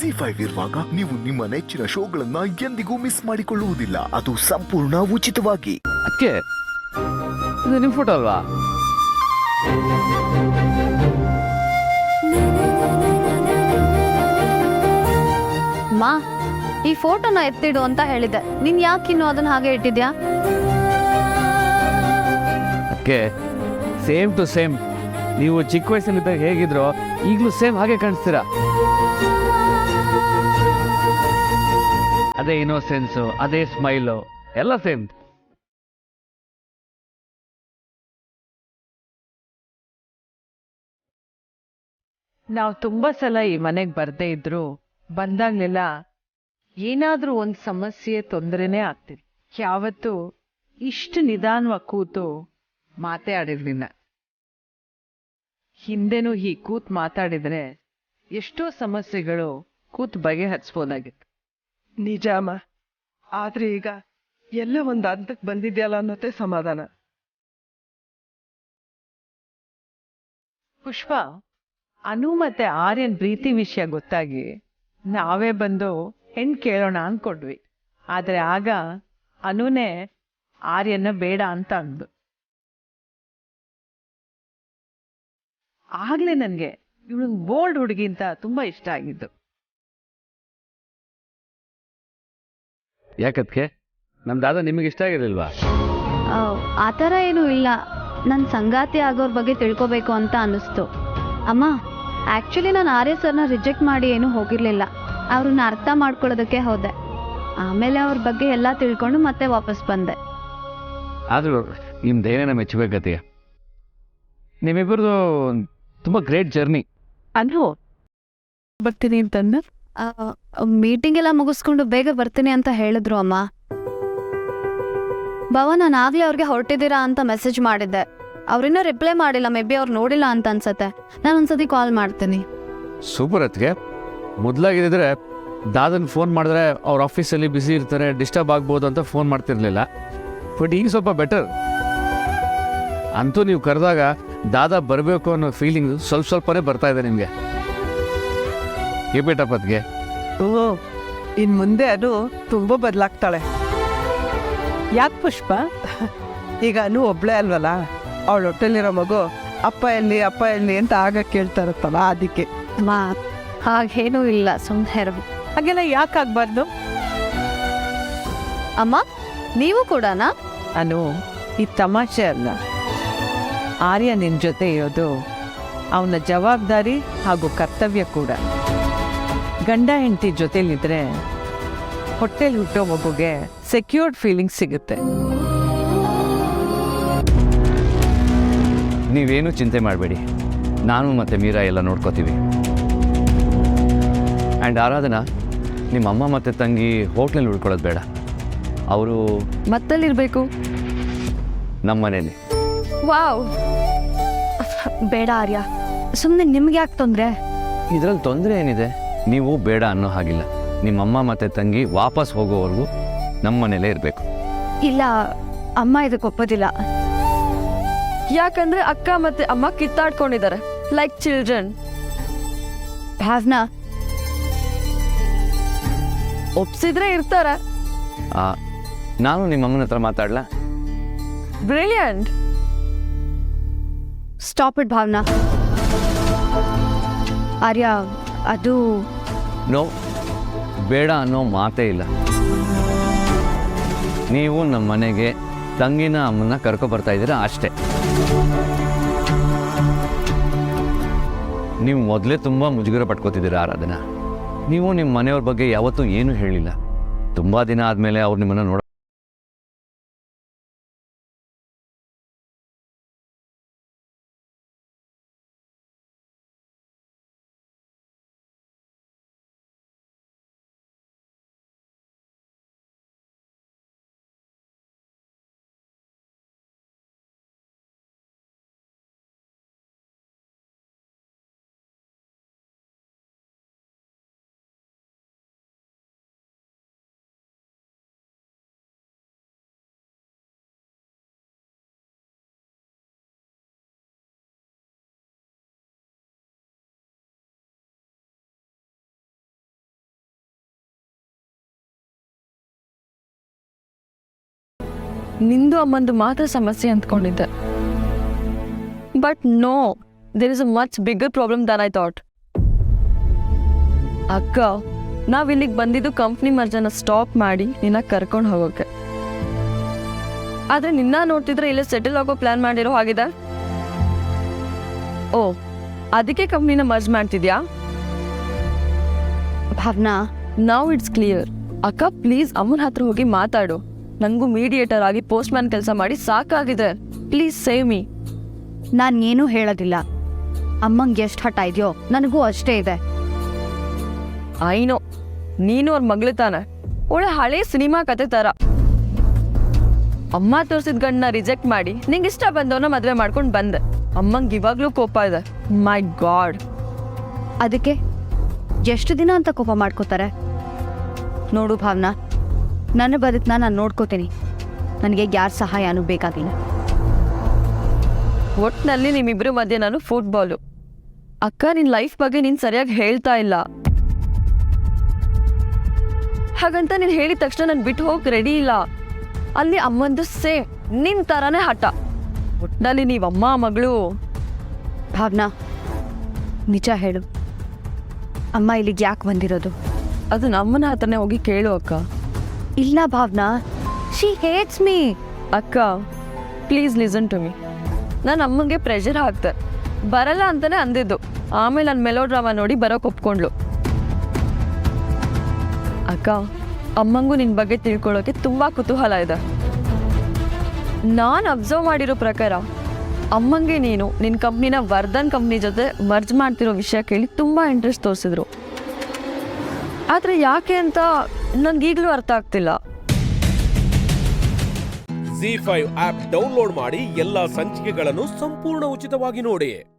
ಜಿ5 ಇರುವಾಗ ನೀವು ನಿಮ್ಮ ನೆಚ್ಚಿನ ಶೋಗಳನ್ನ ಎಂದಿಗೂ ಮಿಸ್ ಮಾಡಿಕೊಳ್ಳುವುದಿಲ್ಲ. ಅದು ಸಂಪೂರ್ಣ ಉಚಿತವಾಗಿ. ಅದಕ್ಕೆ ಇದು ನಿಮ್ಮ ಫೋಟೋ ಅಲ್ವಾ? ಮಾ, ಈ ಫೋಟೋನ ಎತ್ತಿಡು ಅಂತ ಹೇಳಿದ್ದೆ. ನೀನ್ ಯಾಕಿನ್ನು ಅದನ್ನ ಹಾಗೆ ಇಟ್ಟಿದ್ಯಾ? ಅದಕ್ಕೆ ಸೇಮ್ ಟು ಸೇಮ್ ನೀವು ಚಿಕ್ಕ ವಯಸ್ಸಿನಿದ್ದಾಗ ಹೇಗಿದ್ರೋ ಈಗಲೂ ಸೇಮ್ ಹಾಗೆ ಕಾಣಿಸ್ತೀರಾ. ಅದೇ ಇನ್ನೋಸೆನ್ಸು, ಅದೇ ಸ್ಮೈಲು, ಎಲ್ಲ ಸೇಮ್. ನಾವು ತುಂಬ ಸಲ ಈ ಮನೆಗೆ ಬರದೇ ಇದ್ರು ಬಂದಾಗ್ಲೆಲ್ಲ ಏನಾದರೂ ಒಂದು ಸಮಸ್ಯೆ ತೊಂದರೆನೇ ಆಗ್ತಿದೆ. ಯಾವತ್ತೂ ಇಷ್ಟು ನಿಧಾನವಾಗಿ ಕೂತು ಮಾತೇ ಆಡಿರ್ಲಿಲ್ಲ. ಹಿಂದೆನೂ ಹೀಗೆ ಕೂತು ಮಾತಾಡಿದ್ರೆ ಎಷ್ಟೋ ಸಮಸ್ಯೆಗಳು ಕೂತು ಬಗೆಹರಿಸ್ಬೋದಾಗಿತ್ತು. ನಿಜಾಮ. ಆದ್ರೆ ಈಗ ಎಲ್ಲ ಒಂದು ಹಂತಕ್ಕೆ ಬಂದಿದ್ಯಲ್ಲ ಅನ್ನೋದೇ ಸಮಾಧಾನ. ಪುಷ್ಪ, ಅನು ಮತ್ತೆ ಆರ್ಯನ್ ಪ್ರೀತಿ ವಿಷಯ ಗೊತ್ತಾಗಿ ನಾವೇ ಬಂದು ಹೆಣ್ಣು ಕೇಳೋಣ ಅಂದ್ಕೊಂಡ್ವಿ. ಆದರೆ ಆಗ ಅನುನೇ ಆರ್ಯನ್ನ ಬೇಡ ಅಂತ ಅಂದು. ಆಗ್ಲೇ ನನಗೆ ಇವಳು ಬೋಲ್ಡ್ ಹುಡುಗಿ ಅಂತ ತುಂಬಾ ಇಷ್ಟ ಆಗಿದ್ದು. ಯಾಕದ್ಕೆ ನಮ್ಮ ದಾದ ನಿಮಗೆ ಇಷ್ಟ ಆಗಿರಲಿಲ್ವಾ? ಆ ಥರ ಏನೂ ಇಲ್ಲ. ನನ್ನ ಸಂಗಾತಿ ಆಗೋರ ಬಗ್ಗೆ ತಿಳ್ಕೊಬೇಕು ಅಂತ ಅನ್ನಿಸ್ತು. ಅಮ್ಮ, ಆ್ಯಕ್ಚುಲಿ ನಾನು ಆರ್ಯ ಸರ್ನ ರಿಜೆಕ್ಟ್ ಮಾಡಿ ಏನೂ ಹೋಗಿರಲಿಲ್ಲ. ಅವ್ರನ್ನ ಅರ್ಥ ಮಾಡ್ಕೊಳ್ಳೋದಕ್ಕೆ ಹೋದೆ. ಆಮೇಲೆ ಅವ್ರ ಬಗ್ಗೆ ಎಲ್ಲ ತಿಳ್ಕೊಂಡು ಮತ್ತೆ ವಾಪಸ್ ಬಂದೆ. ಆದರೂ ನಿಮ್ಮ ಧೈರ್ಯನ ಮೆಚ್ಚಬೇಕತ್ತೀಯ. ನಿಮ್ಮಿಬ್ಬರದು ತುಂಬ ಗ್ರೇಟ್ ಜರ್ನಿ. ಅನು ಬರ್ತೀನಿ ಅಂತಂದ ಮೀಟಿಂಗ್ ಎಲ್ಲ ಮುಗಿಸ್ಕೊಂಡು ಬೇಗ ಬರ್ತೀನಿ ಅಂತ ಹೇಳಿದ್ರು ಅಮ್ಮ. ಬಾವ, ನಾನು ಆಗ್ಲೇ ಅವ್ರಿಗೆ ಹೊರಟಿದ್ದೀರಾ ಅಂತ ಮೆಸೇಜ್ ಮಾಡಿದ್ದೆ. ಅವ್ರಿನ್ನ ರಿಪ್ಲೈ ಮಾಡಿಲ್ಲ. ಮೇ ಬಿ ಅವ್ರು ನೋಡಿಲ್ಲ ಅಂತ ಅನ್ಸತ್ತೆ. ನಾನು ಒಂದ್ಸತಿ ಕಾಲ್ ಮಾಡ್ತೀನಿ. ಸೂಪರ್. ಅದಕ್ಕೆ ಮೊದಲಾಗಿದ್ದರೆ ದಾದನ್ ಫೋನ್ ಮಾಡಿದ್ರೆ ಅವ್ರ ಆಫೀಸಲ್ಲಿ ಬ್ಯುಸಿ ಇರ್ತಾರೆ, ಡಿಸ್ಟರ್ಬ್ ಆಗ್ಬೋದು ಅಂತ ಫೋನ್ ಮಾಡ್ತಿರ್ಲಿಲ್ಲ. ಬಟ್ ಈಗ ಸ್ವಲ್ಪ ಬೆಟರ್. ಅಂತೂ ನೀವು ಕರೆದಾಗ ದಾದಾ ಬರಬೇಕು ಅನ್ನೋ ಫೀಲಿಂಗ್ ಸ್ವಲ್ಪನೇ ಬರ್ತಾ ಇದೆ ನಿಮಗೆ. ಕೇಬೇಟಪ್ಪದ್ಗೆ ಇನ್ ಮುಂದೆ ಅದು ತುಂಬಾ ಬದಲಾಗ್ತಾಳೆ. ಯಾಕೆ ಪುಷ್ಪ? ಈಗ ಅನು ಒಬ್ಳೆ ಅಲ್ವಲ್ಲ, ಅವಳ ಹೊಟ್ಟೆಲಿರೋ ಮಗು ಅಪ್ಪ ಎಲ್ಲಿ ಅಪ್ಪ ಎಲ್ಲಿ ಅಂತ ಆಗ ಕೇಳ್ತಾ ಇರುತ್ತಲ್ಲ, ಅದಕ್ಕೆ. ಮಾ, ಹಾಗೇನೂ ಇಲ್ಲ, ಸುಮ್ಮನೆ. ಹಾಗೆಲ್ಲ ಯಾಕಾಗ್ಬಾರ್ದು? ಅಮ್ಮ, ನೀವು ಕೂಡನಾ? ಅನು, ಈ ತಮಾಷೆ ಅಲ್ಲ. ಆರ್ಯ ನಿನ್ನ ಜೊತೆ ಇರೋದು ಅವನ ಜವಾಬ್ದಾರಿ ಹಾಗೂ ಕರ್ತವ್ಯ ಕೂಡ. ಗಂಡ ಹೆಂಡತಿ ಜೊತೆಲಿದ್ರೆ ಹೊಟ್ಟೆಲಿ ಹುಟ್ಟೋ ಮಗುಗೆ ಸೆಕ್ಯೂರ್ಡ್ ಫೀಲಿಂಗ್ ಸಿಗುತ್ತೆ. ನೀವೇನು ಚಿಂತೆ ಮಾಡಬೇಡಿ, ನಾನು ಮತ್ತು ಮೀರಾ ಎಲ್ಲ ನೋಡ್ಕೋತೀವಿ. ಆ್ಯಂಡ್ ಆರಾಧನಾ, ನಿಮ್ಮ ಅಮ್ಮ ಮತ್ತು ತಂಗಿ ಹೋಟ್ಲಲ್ಲಿ ಉಳ್ಕೊಳ್ಳೋದು ಬೇಡ. ಅವರು ಮತ್ತಲ್ಲಿರ್ಬೇಕು. ನಮ್ಮ ಮನೇಲಿ. ವಾವ್, ಬೇಡ ಆರ್ಯ, ಸುಮ್ಮನೆ ನಿಮ್ಗೆ ಯಾಕೆ ತೊಂದರೆ? ಇದರಲ್ಲಿ ತೊಂದರೆ ಏನಿದೆ? ನೀವು ಬೇಡ ಅನ್ನೋ ಹಾಗಿಲ್ಲ. ನಿಮ್ಮಮ್ಮ ಮತ್ತು ತಂಗಿ ವಾಪಸ್ ಹೋಗೋವರೆಗೂ ನಮ್ಮ ಮನೇಲೇ ಇರಬೇಕು. ಇಲ್ಲ, ಅಮ್ಮ ಇದಕ್ಕೆ ಒಪ್ಪೋದಿಲ್ಲ. ಯಾಕಂದ್ರೆ ಅಕ್ಕ ಮತ್ತೆ ಅಮ್ಮ ಕಿತ್ತಾಡ್ಕೊಂಡಿದ್ದಾರೆ, ಲೈಕ್ ಚಿಲ್ಡ್ರನ್. ಭಾವನಾ, ಒಪ್ಸಿದ್ರೆ ಇರ್ತಾರೆ. ನಾನು ನಿಮ್ಮಮ್ಮನ ಹತ್ರ ಮಾತಾಡ್ಲಾ? Brilliant. Stop it Bhavana. Arya, ಅದು ನೋ, ಬೇಡ ಅನ್ನೋ ಮಾತೇ ಇಲ್ಲ. ನೀವು ನಮ್ಮ ಮನೆಗೆ ತಂಗಿನ ಅಮ್ಮನ ಕರ್ಕೊಬರ್ತಾ ಇದ್ದೀರಾ ಅಷ್ಟೇ. ನೀವು ಮೊದಲೇ ತುಂಬ ಮುಜುಗರ ಪಟ್ಕೋತಿದ್ದೀರಾ ಆರಾಧನಾ. ನೀವು ನಿಮ್ಮ ಮನೆಯವ್ರ ಬಗ್ಗೆ ಯಾವತ್ತೂ ಏನೂ ಹೇಳಿಲ್ಲ. ತುಂಬ ದಿನ ಆದಮೇಲೆ ಅವ್ರು ನಿಮ್ಮನ್ನು ನೋಡ ನಿಂದು ಅಮ್ಮಂದು ಮಾತ್ರ ಸಮಸ್ಯೆ ಅಂದ್ಕೊಂಡಿದ್ದೆ. But no, there is a much bigger problem than I thought. ಅಕ್ಕ, ನಾವ್ ಇಲ್ಲಿಗೆ ಬಂದಿದ್ದು ಕಂಪ್ನಿ ಮರ್ಜನ ಸ್ಟಾಪ್ ಮಾಡಿ ನಿನ್ನ ಕರ್ಕೊಂಡು ಹೋಗೋಕೆ. ಆದ್ರೆ ನಿನ್ನ ನೋಡ್ತಿದ್ರೆ ಇಲ್ಲೇ ಸೆಟಲ್ ಆಗೋ ಪ್ಲಾನ್ ಮಾಡಿರೋ ಹಾಗಿದೆ. ಓ, ಅದಕ್ಕೆ ಕಂಪ್ನಿನ ಮರ್ಜ್ ಮಾಡ್ತಿದ್ಯಾ? Bhavana, now it's clear. ಅಕ್ಕ ಪ್ಲೀಸ್ ಅಮ್ಮನ ಹತ್ರ ಹೋಗಿ ಮಾತಾಡು. ನನಗೂ ಮೀಡಿಯೇಟರ್ ಆಗಿ ಪೋಸ್ಟ್ ಮ್ಯಾನ್ ಕೆಲಸ ಮಾಡಿ ಸಾಕಾಗಿದೆ. Please save me. ನಾನು ಏನೂ ಹೇಳೋದಿಲ್ಲ. ಅಮ್ಮಂಗೆ ಎಷ್ಟು ಹಠ ಇದೆಯೋ ನನಗೂ ಅಷ್ಟೇ ಇದೆ. ಐನೋ, ನೀನು ಅವ್ರ ಮಗಳು ತಾನೆ, ಒಳ್ಳೆ ಹಳೆ ಸಿನಿಮಾ ಕತೆ ತರ. ಅಮ್ಮ ತೋರಿಸಿದ ಗಂಡನ್ನ ರಿಜೆಕ್ಟ್ ಮಾಡಿ ನಿಂಗೆ ಇಷ್ಟ ಬಂದವನ್ನ ಮದುವೆ ಮಾಡ್ಕೊಂಡು ಬಂದೆ. ಅಮ್ಮಂಗೆ ಇವಾಗ್ಲೂ ಕೋಪ ಇದೆ. ಮೈ ಗಾಡ್. ಅದಕ್ಕೆ ಎಷ್ಟು ದಿನ ಅಂತ ಕೋಪ ಮಾಡ್ಕೋತಾರೆ? ನೋಡು ಭಾವನಾ, ನನ್ನ ಬದುಕನ್ನ ನಾನು ನೋಡ್ಕೋತೀನಿ. ನನಗೆ ಯಾರ ಸಹಾಯನೂ ಬೇಕಾಗಿಲ್ಲ. ಒಟ್ಟಿನಲ್ಲಿ ನಿಮ್ಮಿಬ್ರು ಮಧ್ಯೆ ನಾನು ಫುಟ್ಬಾಲು. ಅಕ್ಕ, ನಿನ್ನ ಲೈಫ್ ಬಗ್ಗೆ ನೀನು ಸರಿಯಾಗಿ ಹೇಳ್ತಾ ಇಲ್ಲ. ಹಾಗಂತ ನೀನು ಹೇಳಿದ ತಕ್ಷಣ ನಾನು ಬಿಟ್ಟು ಹೋಗಿ ರೆಡಿ ಇಲ್ಲ. ಅಲ್ಲಿ ಅಮ್ಮಂದು ಸೇಮ್ ನಿನ್ನ ಥರನೇ ಹಠ. ಒಟ್ಟಿನಲ್ಲಿ ನೀವಮ್ಮ ಮಗಳು. ಭಾವನಾ, ನಿಜ ಹೇಳು, ಅಮ್ಮ ಇಲ್ಲಿಗೆ ಯಾಕೆ ಬಂದಿರೋದು? ಅದು ನಮ್ಮನ ಹತ್ರನೇ ಹೋಗಿ ಕೇಳು ಅಕ್ಕ. ಇಲ್ಲ ಭಾವನಾ, ಶಿ ಹೇಟ್ಸ್ ಮೀ. ಅಕ್ಕ ಪ್ಲೀಸ್ ಲಿಸನ್ ಟು ಮೀ. ನಾನು ಅಮ್ಮಂಗೆ ಪ್ರೆಷರ್ ಹಾಕ್ತೆ, ಬರಲ್ಲ ಅಂತಾನೆ ಅಂದಿದ್ದು. ಆಮೇಲೆ ನನ್ನ ಮೆಲೋ ಡ್ರಾಮಾ ನೋಡಿ ಬರೋಕೆ ಒಪ್ಕೊಂಡ್ಲು. ಅಕ್ಕ, ಅಮ್ಮಂಗೂ ನಿನ್ನ ಬಗ್ಗೆ ತಿಳ್ಕೊಳ್ಳೋಕೆ ತುಂಬ ಕುತೂಹಲ ಇದೆ. ನಾನು ಅಬ್ಸರ್ವ್ ಮಾಡಿರೋ ಪ್ರಕಾರ ಅಮ್ಮಂಗೆ ನೀನು ನಿನ್ನ ಕಂಪ್ನಿನ ವರ್ಧನ್ ಕಂಪ್ನಿ ಜೊತೆ ಮರ್ಜ್ ಮಾಡ್ತಿರೋ ವಿಷಯ ಕೇಳಿ ತುಂಬ ಇಂಟ್ರೆಸ್ಟ್ ತೋರಿಸಿದ್ರು. ಆದರೆ ಯಾಕೆ ಅಂತ ನನಗೀಗಲೂ ಅರ್ಥ ಆಗ್ತಿಲ್ಲ. ZEE5 ಆಪ್ ಡೌನ್ಲೋಡ್ ಮಾಡಿ ಎಲ್ಲಾ ಸಂಚಿಕೆಗಳನ್ನು ಸಂಪೂರ್ಣ ಉಚಿತವಾಗಿ ನೋಡಿ.